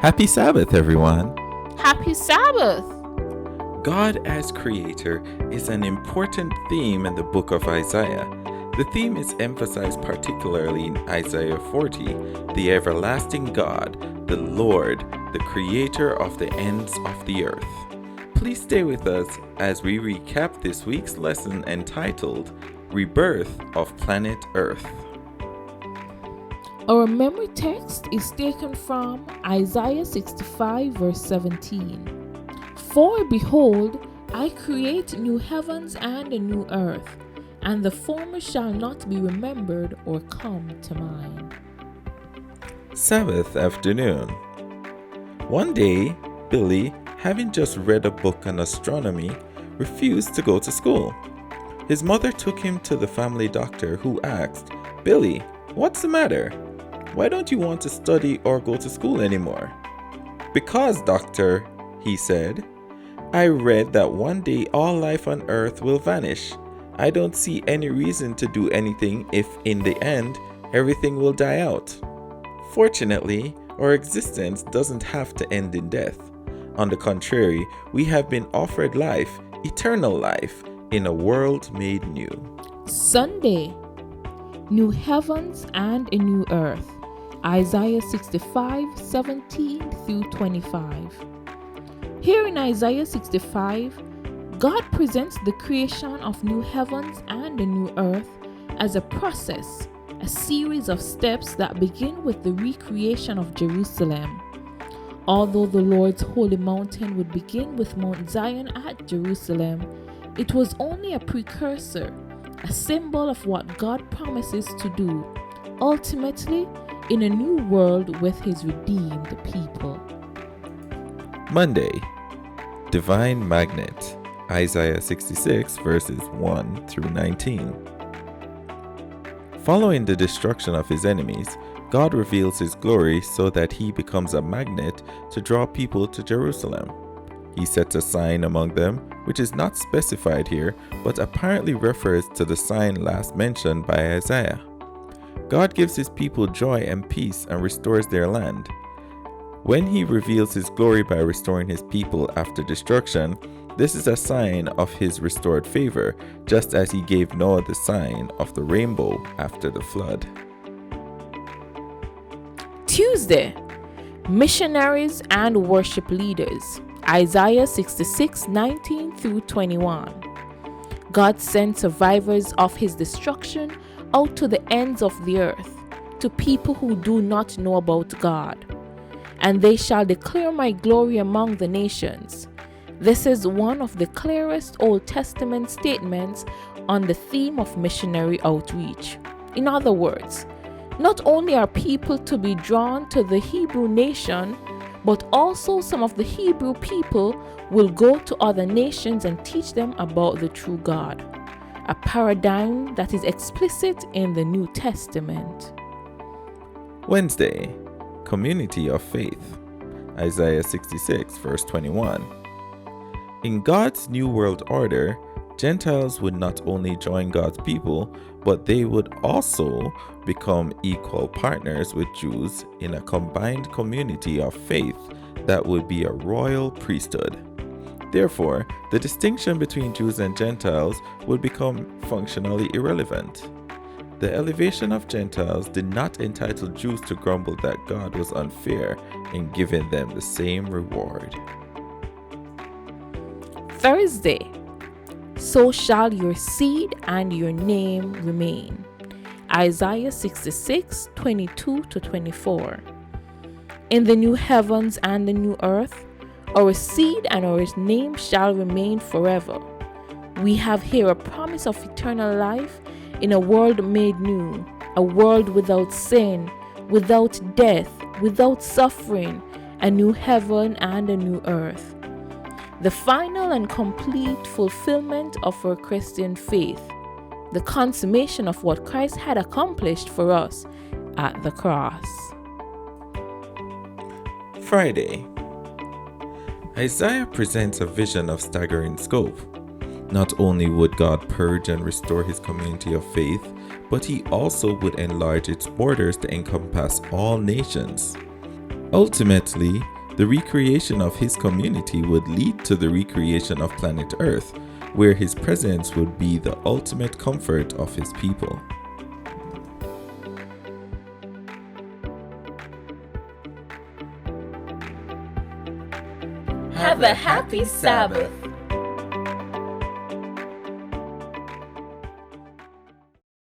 Happy Sabbath, everyone! Happy Sabbath! God as Creator is an important theme in the book of Isaiah. The theme is emphasized particularly in Isaiah 40, the everlasting God, the Lord, the Creator of the ends of the earth. Please stay with us as we recap this week's lesson entitled Rebirth of Planet Earth. Our memory text is taken from Isaiah 65 verse 17. For behold, I create new heavens and a new earth, and the former shall not be remembered or come to mind. Sabbath Afternoon. One day, Billy, having just read a book on astronomy, refused to go to school. His mother took him to the family doctor, who asked, "Billy, what's the matter? Why don't you want to study or go to school anymore?" "Because, doctor," he said, "I read that one day all life on earth will vanish. I don't see any reason to do anything if in the end everything will die out. Fortunately, our existence doesn't have to end in death. On the contrary, we have been offered life, eternal life, in a world made new." Sunday, new heavens and a new earth. Isaiah 65, 17 through 25. Here in Isaiah 65, God presents the creation of new heavens and a new earth as a process, a series of steps that begin with the recreation of Jerusalem. Although the Lord's holy mountain would begin with Mount Zion at Jerusalem, it was only a precursor, a symbol of what God promises to do, ultimately in a new world with his redeemed people. Monday, Divine Magnet, Isaiah 66 verses 1 through 19. Following the destruction of his enemies, God reveals his glory so that he becomes a magnet to draw people to Jerusalem. He sets a sign among them, which is not specified here, but apparently refers to the sign last mentioned by Isaiah. God gives his people joy and peace and restores their land. When he reveals his glory by restoring his people after destruction, this is a sign of his restored favor, just as he gave Noah the sign of the rainbow after the flood. Tuesday, missionaries and worship leaders. Isaiah 66, 19 through 21. God sent survivors of his destruction out to the ends of the earth, to people who do not know about God. And they shall declare my glory among the nations. This is one of the clearest Old Testament statements on the theme of missionary outreach. In other words, not only are people to be drawn to the Hebrew nation, but also some of the Hebrew people will go to other nations and teach them about the true God, a paradigm that is explicit in the New Testament. Wednesday, Community of Faith, Isaiah 66 verse 21. In God's New World Order, Gentiles would not only join God's people, but they would also become equal partners with Jews in a combined community of faith that would be a royal priesthood. Therefore, the distinction between Jews and Gentiles would become functionally irrelevant. The elevation of Gentiles did not entitle Jews to grumble that God was unfair in giving them the same reward. Thursday, so shall your seed and your name remain. Isaiah 66, 22 to 24. In the new heavens and the new earth, our seed and our name shall remain forever. We have here a promise of eternal life in a world made new, a world without sin, without death, without suffering, a new heaven and a new earth. The final and complete fulfillment of our Christian faith, the consummation of what Christ had accomplished for us at the cross. Friday, Isaiah presents a vision of staggering scope. Not only would God purge and restore his community of faith, but he also would enlarge its borders to encompass all nations. Ultimately, the recreation of his community would lead to the recreation of planet Earth, where his presence would be the ultimate comfort of his people. Have a happy Sabbath.